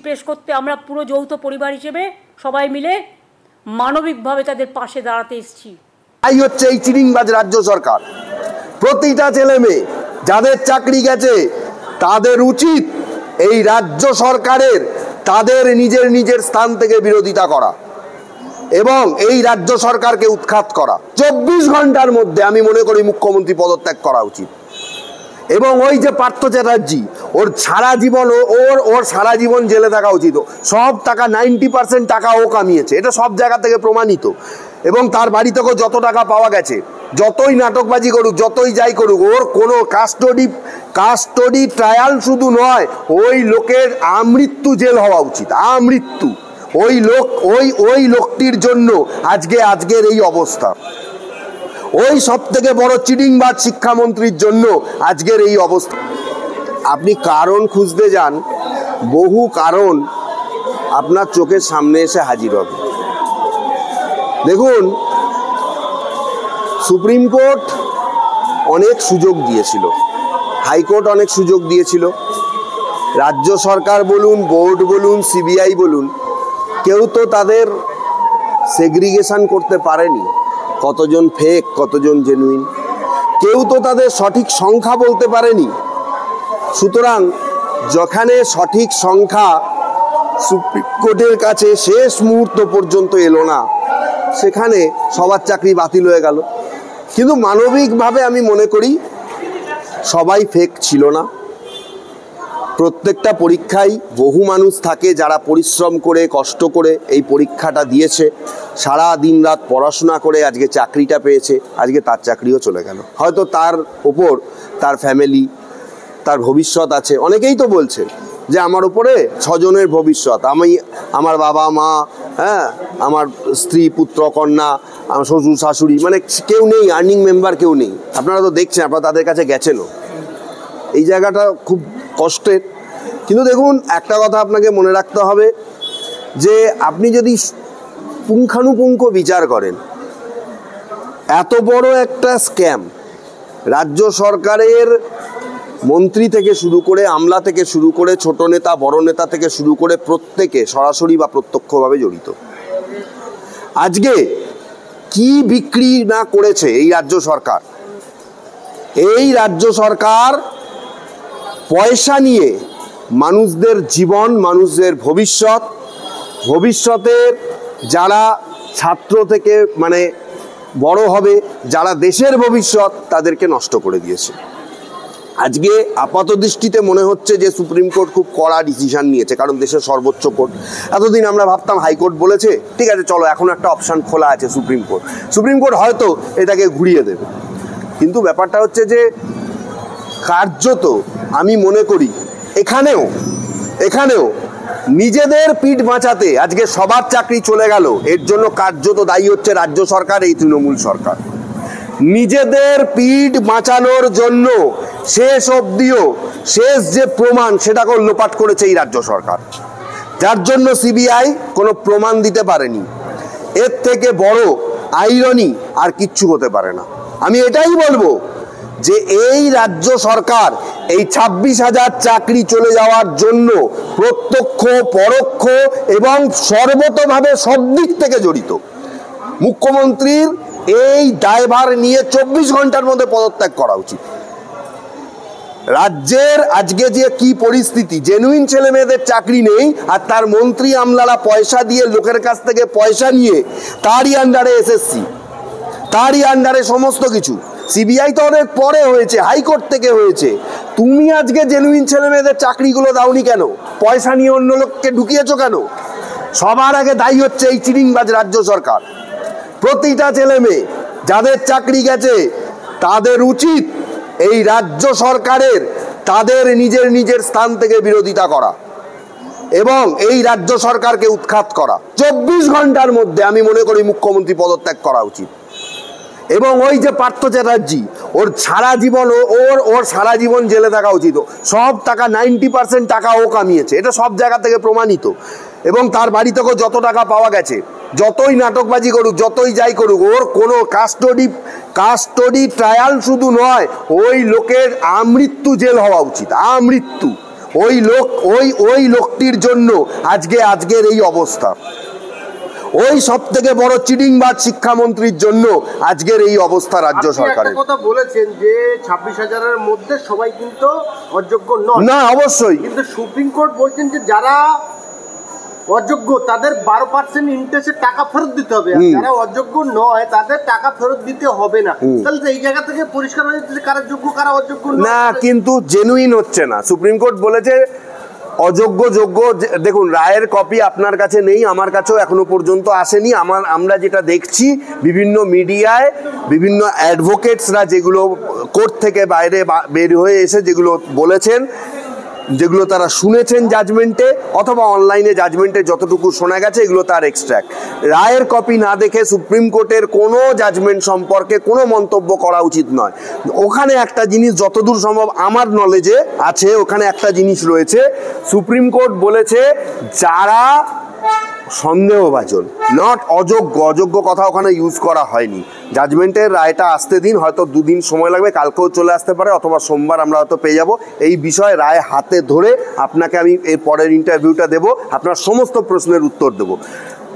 পেশ করতে আমরা পুরো যৌথ পরিবার হিসেবে সবাই মিলে মানবিকভাবে তাদের পাশে দাঁড়াতে এসেছি। এই হচ্ছে এই চিটিংবাজ রাজ্য সরকার। প্রতিটা ছেলে মেয়ে যাদের চাকরি গেছে তাদের উচিত এই রাজ্য সরকারের তাদের নিজের নিজের স্থান থেকে বিরোধিতা করা এবং এই রাজ্য সরকারকে উৎখাত করা। 24 ঘন্টার মধ্যে আমি মনে করি মুখ্যমন্ত্রী পদত্যাগ করা উচিত। এবং ওই যে পার্থ চ্যাটার্জি, ওর সারা জীবন ওর সারা জীবন জেলে থাকা উচিত। সব টাকা 90% টাকা ও কামিয়েছে, এটা সব জায়গা থেকে প্রমাণিত। এবং তার বাড়ি থেকেও যত টাকা পাওয়া গেছে, যতই নাটকবাজি করুক, যতই যাই করুক, ওর কোনো কাস্টডি ট্রায়াল শুধু নয়, ওই লোকের আমৃত্যু জেল হওয়া উচিত, আমৃত্যু। ওই লোকটির জন্য আজকের এই অবস্থা। ওই সব থেকে বড় চিটিংবাজ শিক্ষামন্ত্রীর জন্য আজকের এই অবস্থা। আপনি কারণ খুঁজতে যান, বহু কারণ আপনার চোখের সামনে এসে হাজির হবে। দেখুন, সুপ্রিম কোর্ট অনেক সুযোগ দিয়েছিল, হাইকোর্ট অনেক সুযোগ দিয়েছিল, রাজ্য সরকার বলুন, বোর্ড বলুন, সিবিআই বলুন, কেউ তো তাদের সেগ্রিগেশন করতে পারেনি, কতজন ফেক কতজন জেনুইন, কেউ তো তাদের সঠিক সংখ্যা বলতে পারেনি। সুতরাং যেখানে সঠিক সংখ্যা সুপ্রিম কোর্টের কাছে শেষ মুহূর্ত পর্যন্ত এলো না, সেখানে সবার চাকরি বাতিল হয়ে গেল। কিন্তু মানবিকভাবে আমি মনে করি সবাই ফেক ছিল না। প্রত্যেকটা পরীক্ষায় বহু মানুষ থাকে যারা পরিশ্রম করে কষ্ট করে এই পরীক্ষাটা দিয়েছে, সারা দিন রাত পড়াশোনা করে আজকে চাকরিটা পেয়েছে, আজকে তার চাকরিও চলে গেল। হয়তো তার ওপর তার ফ্যামিলি, তার ভবিষ্যৎ আছে। অনেকেই তো বলছে যে আমার উপরে 6 জনের ভবিষ্যৎ, আমার বাবা মা, হ্যাঁ, আমার স্ত্রী পুত্র কন্যা, আমার শ্বশুর শাশুড়ি, মানে কেউ নেই, আর্নিং মেম্বার কেউ নেই। আপনারা তো দেখছেন, আপনারা তাদের কাছে গেছেনও। এই জায়গাটা খুব কষ্টের। কিন্তু দেখুন, একটা কথা আপনাকে মনে রাখতে হবে যে আপনি যদি পুঙ্খানুপুঙ্খ বিচার করেন, এত বড় একটা স্ক্যাম, রাজ্য সরকারের মন্ত্রী থেকে শুরু করে, আমলা থেকে শুরু করে, ছোট নেতা বড় নেতা থেকে শুরু করে প্রত্যেকে সরাসরি বা প্রত্যক্ষভাবে জড়িত। আজকে কি বিক্রি না করেছে এই রাজ্য সরকার। এই রাজ্য সরকার পয়সা নিয়ে মানুষদের জীবন, মানুষদের ভবিষ্যতের যারা ছাত্র থেকে মানে বড় হবে, যারা দেশের ভবিষ্যৎ, তাদেরকে নষ্ট করে দিয়েছে। আজকে আপাত দৃষ্টিতে মনে হচ্ছে যে সুপ্রিম কোর্ট খুব কড়া ডিসিশন নিয়েছে, কারণ দেশের সর্বোচ্চ কোর্ট। এতদিন আমরা ভাবতাম হাইকোর্ট বলেছে, ঠিক আছে চলো, এখন একটা অপশান খোলা আছে সুপ্রিম কোর্ট হয়তো এটাকে ঘুরিয়ে দেবে। কিন্তু ব্যাপারটা হচ্ছে যে কার্যত আমি মনে করি এখানেও নিজেদের পিঠ বাঁচাতে আজকে সবার চাকরি চলে গেল। এর জন্য কার্যত দায়ী হচ্ছে রাজ্য সরকার, এই তৃণমূল সরকার। নিজেদের পিঠ বাঁচানোর জন্য শেষ যে প্রমাণ, সেটাকে লোপাট করেছে এই রাজ্য সরকার, যার জন্য সিবিআই কোনো প্রমাণ দিতে পারেনি। এর থেকে বড় আইরনি আর কিচ্ছু হতে পারে না। আমি এটাই বলবো যে এই রাজ্য সরকার এই 26,000 চাকরি চলে যাওয়ার জন্য প্রত্যক্ষ পরোক্ষ এবং সর্বতভাবে সব দিক থেকে জড়িত। মুখ্যমন্ত্রীর এই দায়ভার নিয়ে 24 ঘন্টার মধ্যে পদত্যাগ করা উচিত। রাজ্যের আজকে যে কি পরিস্থিতি, জেনুইন ছেলে মেয়েদের চাকরি নেই, আর তার মন্ত্রী আমলারা পয়সা দিয়ে, লোকের কাছ থেকে পয়সা নিয়ে, তারই আন্ডারে এসএসসি, তারই আন্ডারে সমস্ত কিছু। সিবিআই তো অনেক পরে হয়েছে, হাইকোর্ট থেকে হয়েছে। তুমি আজকে জেনুইন ছেলে মেয়েদের চাকরিগুলো দাওনি কেন? পয়সা নিয়ে অন্য লোককে ঢুকিয়েছো কেন? সবার আগে দায়ী হচ্ছে এই চিটিংবাজ রাজ্য সরকার। প্রতিটা ছেলে মেয়ে যাদের চাকরি গেছে তাদের উচিত এই রাজ্য সরকারের তাদের নিজের নিজের স্থান থেকে বিরোধিতা করা এবং এই রাজ্য সরকারকে উৎখাত করা। 24 ঘন্টার মধ্যে আমি মনে করি মুখ্যমন্ত্রী পদত্যাগ করা উচিত। এবং ওই যে পার্থ চ্যাটার্জি, ওর সারা জীবন জেলে থাকা উচিত। সব টাকা 90% টাকা ও কামিয়েছে, এটা সব জায়গা থেকে প্রমাণিত। এবং তার বাড়ি থেকেও যত টাকা পাওয়া গেছে, যতই নাটকবাজি করুক, যতই যাই করুক, ওর কোনো কাস্টডি ট্রায়াল শুধু নয়, ওই লোকের আমৃত্যু জেল হওয়া উচিত, আমৃত্যু। ওই লোকটির জন্য আজকের এই অবস্থা। ওই সব থেকে বড় চিটিংবাজ শিক্ষামন্ত্রীর জন্য আজকের এই অবস্থা রাজ্য সরকারের। কথা বলেছেন যে 26,000-এর মধ্যে সবাই কিন্তু অযোগ্য নয়। না, অবশ্যই, কিন্তু সুপ্রিম কোর্ট বলছেন যে যারা অযোগ্য তাদের 12% ইন্টারেস্টের টাকা ফেরত দিতে হবে, যারা অযোগ্য নয় তাদের টাকা ফেরত দিতে হবে না। তাহলে এই জায়গা থেকে পরিষ্কার হয়ে যাচ্ছে কারা যোগ্য কারা অযোগ্য না, কিন্তু জেনুইন হচ্ছে না। সুপ্রিম কোর্ট বলেছে অযোগ্য যোগ্য। দেখুন, রায়ের কপি আপনার কাছে নেই, আমার কাছেও এখনো পর্যন্ত আসেনি। আমরা যেটা দেখছি বিভিন্ন মিডিয়ায় বিভিন্ন অ্যাডভোকেটসরা যেগুলো কোর্ট থেকে বাইরে বের হয়ে এসে যেগুলো বলেছেন, যেগুলো তারা শুনেছেন জাজমেন্টে অথবা অনলাইনে জাজমেন্টে যতটুকু শোনা গেছে, এগুলো তার এক্সট্র্যাক্ট। রায়ের কপি না দেখে সুপ্রিম কোর্টের কোনো জাজমেন্ট সম্পর্কে কোনো মন্তব্য করা উচিত নয়। ওখানে একটা জিনিস যতদূর সম্ভব আমার নলেজে আছে, ওখানে একটা জিনিস রয়েছে। সুপ্রিম কোর্ট বলেছে যারা সন্দেহভাজন, নট অযোগ্য কথা ওখানে ইউজ করা হয়নি। জাজমেন্টের রায়টা আসতে দিন, হয়তো 2 দিন সময় লাগবে, কালকেও চলে আসতে পারে অথবা সোমবার আমরা হয়তো পেয়ে যাব। এই বিষয়ে রায় হাতে ধরে আপনাকে আমি এর পরের ইন্টারভিউটা দেব, আপনার সমস্ত প্রশ্নের উত্তর দেব,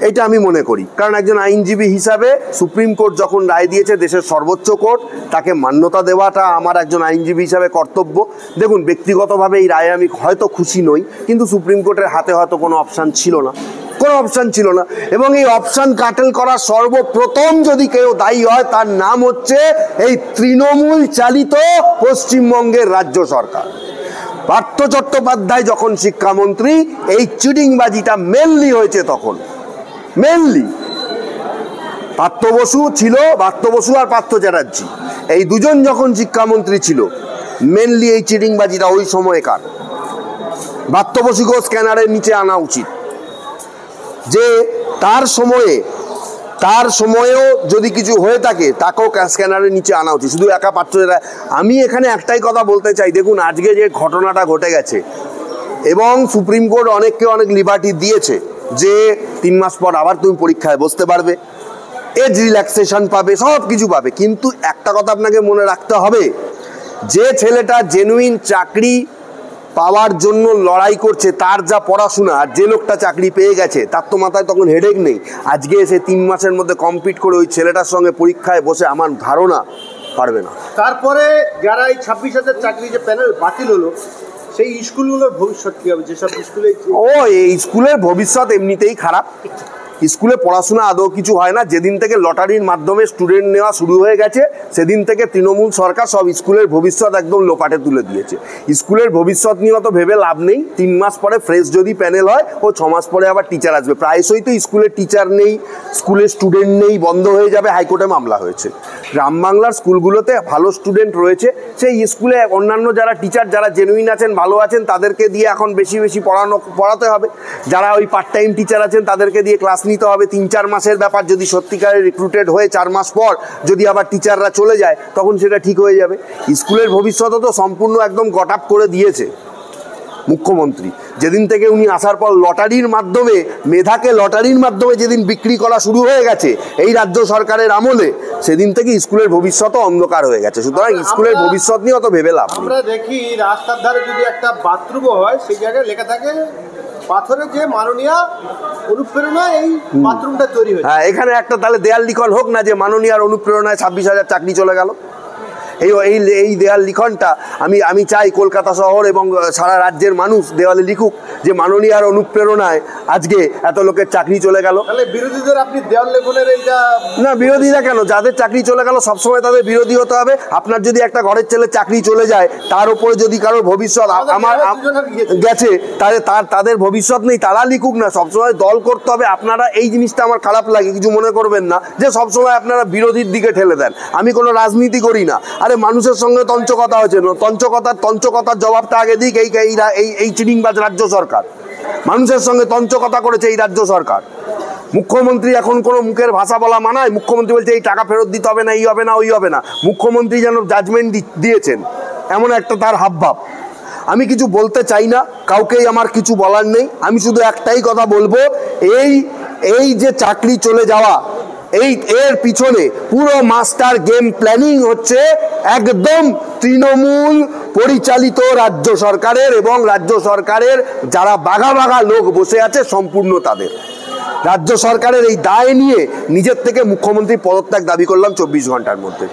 এটা আমি মনে করি। কারণ একজন আইনজীবী হিসাবে সুপ্রিম কোর্ট যখন রায় দিয়েছে, দেশের সর্বোচ্চ কোর্ট, তাকে মান্যতা দেওয়াটা আমার একজন আইনজীবী হিসাবে কর্তব্য। দেখুন, ব্যক্তিগতভাবে এই রায়ে আমি হয়তো খুশি নই, কিন্তু সুপ্রিম কোর্টের হাতে হয়তো কোনো অপশান ছিল না, এবং এই অপশান কাটেল করার সর্বপ্রথম যদি কেউ দায়ী হয় তার নাম হচ্ছে এই তৃণমূল চালিত পশ্চিমবঙ্গের রাজ্য সরকার। পার্থ চট্টোপাধ্যায় যখন শিক্ষামন্ত্রী, এই চিটিংবাজিটা মেনলি হয়েছে তখন। মেনলি পার্থ বসু আর পার্থ চ্যাটার্জি, এই দুজন যখন শিক্ষামন্ত্রী ছিল, মেনলি এই চিটিংবাজিটা ওই সময়কার। পার্থ বসুকেও স্ক্যানারের নিচে আনা উচিত, যে তার সময়েও যদি কিছু হয়ে থাকে তাকেও স্ক্যানারের নিচে আনা উচিত, শুধু একা পার্থ। আমি এখানে একটাই কথা বলতে চাই, দেখুন আজকে যে ঘটনাটা ঘটে গেছে, এবং সুপ্রিম কোর্ট অনেককে অনেক লিবার্টি দিয়েছে যে 3 মাস পর আবার তুমি পরীক্ষায় বসতে পারবে, এজ রিল্যাক্সেশন পাবে, সব কিছু পাবে। কিন্তু একটা কথা আপনাকে মনে রাখতে হবে, যে ছেলেটা জেনুইন চাকরি পাওয়ার জন্য লড়াই করছে, তার যা পড়াশোনা, আর যে লোকটা চাকরি পেয়ে গেছে তার তো মাথায় তখন হেডেক নেই। আজকে এসে 3 মাসের মধ্যে কমপ্লিট করে ওই ছেলেটার সঙ্গে পরীক্ষায় বসে আমার ধারণা পারবে না। তারপরে যারা এই 26,000 চাকরি যে প্যানেল বাতিল হলো, সেই স্কুলগুলোর ভবিষ্যৎ কি হবে? যেসব স্কুলে এই স্কুলের ভবিষ্যৎ এমনিতেই খারাপ। স্কুলে পড়াশোনা আদৌ কিছু হয় না। যেদিন থেকে লটারির মাধ্যমে স্টুডেন্ট নেওয়া শুরু হয়ে গেছে, সেদিন থেকে তৃণমূল সরকার সব স্কুলের ভবিষ্যৎ একদম লোপাটে তুলে দিয়েছে। স্কুলের ভবিষ্যৎ নিয়ে অত ভেবে লাভ নেই। 3 মাস পরে ফ্রেশ যদি প্যানেল হয়, ও 6 মাস পরে আবার টিচার আসবে। প্রায়শই তো স্কুলের টিচার নেই, স্কুলের স্টুডেন্ট নেই, বন্ধ হয়ে যাবে, হাইকোর্টে মামলা হয়েছে। গ্রাম বাংলার স্কুলগুলোতে ভালো স্টুডেন্ট রয়েছে, সেই স্কুলে অন্যান্য যারা টিচার, যারা জেনুইন আছেন, ভালো আছেন, তাদেরকে দিয়ে এখন বেশি পড়াতে হবে। যারা ওই পার্ট টাইম টিচার আছেন, তাদেরকে দিয়ে ক্লাস নিতে হবে। 3-4 মাসের ব্যাপার, যদি সত্যিকারের রিক্রুটেড হয়ে 4 মাস পর যদি আবার টিচাররা চলে যায়, তখন সেটা ঠিক হয়ে যাবে। স্কুলের ভবিষ্যৎ তো সম্পূর্ণ একদম গট আপ করে দিয়েছে মুখ্যমন্ত্রী। যেদিন থেকে উনি আসার পর মেধাকে লটারির মাধ্যমে যেদিন বিক্রি করা শুরু হয়ে গেছে এই রাজ্য সরকারের আমলে, সেদিন থেকে স্কুলের ভবিষ্যৎও অন্ধকার হয়ে গেছে। সুতরাং স্কুলের ভবিষ্যৎ নিয়ে অত ভেবে লাভ নেই। আমরা দেখি রাস্তার ধারে যদি একটা বাথরুম হয়, সেই জায়গায় লেখা থাকে পাথরে যে মাননীয় অনুপ্রেরণায় এই বাথরুমটা তৈরি হয়েছে। হ্যাঁ, এখানে একটা তাহলে দেয়াল লিখন হোক না, যে মাননীয়ার অনুপ্রেরণায় 26,000 চাকরি চলে গেল। এই দেয়াল লিখনটা আমি চাই কলকাতা শহর এবং সারা রাজ্যের মানুষ দেওয়ালে লিখুক যে মাননীয়ার অনুপ্রেরণায় আজকে এত লোকের চাকরি চলে গেল। তাহলে বিরোধীদের আপনি দেওয়াল লেখনের এইটা না, বিরোধীরা কেন? যাদের চাকরি চলে গেল সবসময় তাদের বিরোধী হতে হবে। আপনার যদি একটা ঘরের ছেলে চাকরি চলে যায়, তার উপরে যদি কারোর ভবিষ্যৎ আমার গেছে, তাহলে তাদের ভবিষ্যৎ নেই, তারা লিখুক না। সবসময় দল করতে হবে। আপনারা এই জিনিসটা আমার খারাপ লাগে, কিছু মনে করবেন না যে সবসময় আপনারা বিরোধীর দিকে ঠেলে দেন। আমি কোনো রাজনীতি করি না। আরে মানুষের সঙ্গে তঞ্চকতা হয়েছে, তঞ্চকতার জবাবটা আগে দিক এই চিটিংবাজ রাজ্য সরকার। মানুষের সঙ্গে তঞ্চকতা করেছে এই রাজ্য সরকার। মুখ্যমন্ত্রী এখন কোনো মুখের ভাষা বলা মানায়? মুখ্যমন্ত্রী বলছে এই টাকা ফেরত দিতে হবে না, এই হবে না, ওই হবে না। মুখ্যমন্ত্রী যেন জাজমেন্ট দিয়েছেন, এমন একটা তার হাবভাব। আমি কিছু বলতে চাই না, কাউকেই আমার কিছু বলার নেই। আমি শুধু একটাই কথা বলবো, এই যে চাকরি চলে যাওয়া, এর পিছনে পুরো মাস্টার গেম প্ল্যানিং হচ্ছে একদম তৃণমূল পরিচালিত রাজ্য সরকারের, এবং রাজ্য সরকারের যারা বাঘা বাঘা লোক বসে আছে সম্পূর্ণ তাদের। রাজ্য সরকারের এই দায় নিয়ে নিজের থেকে মুখ্যমন্ত্রী পদত্যাগ দাবি করলাম 24 ঘন্টার মধ্যে।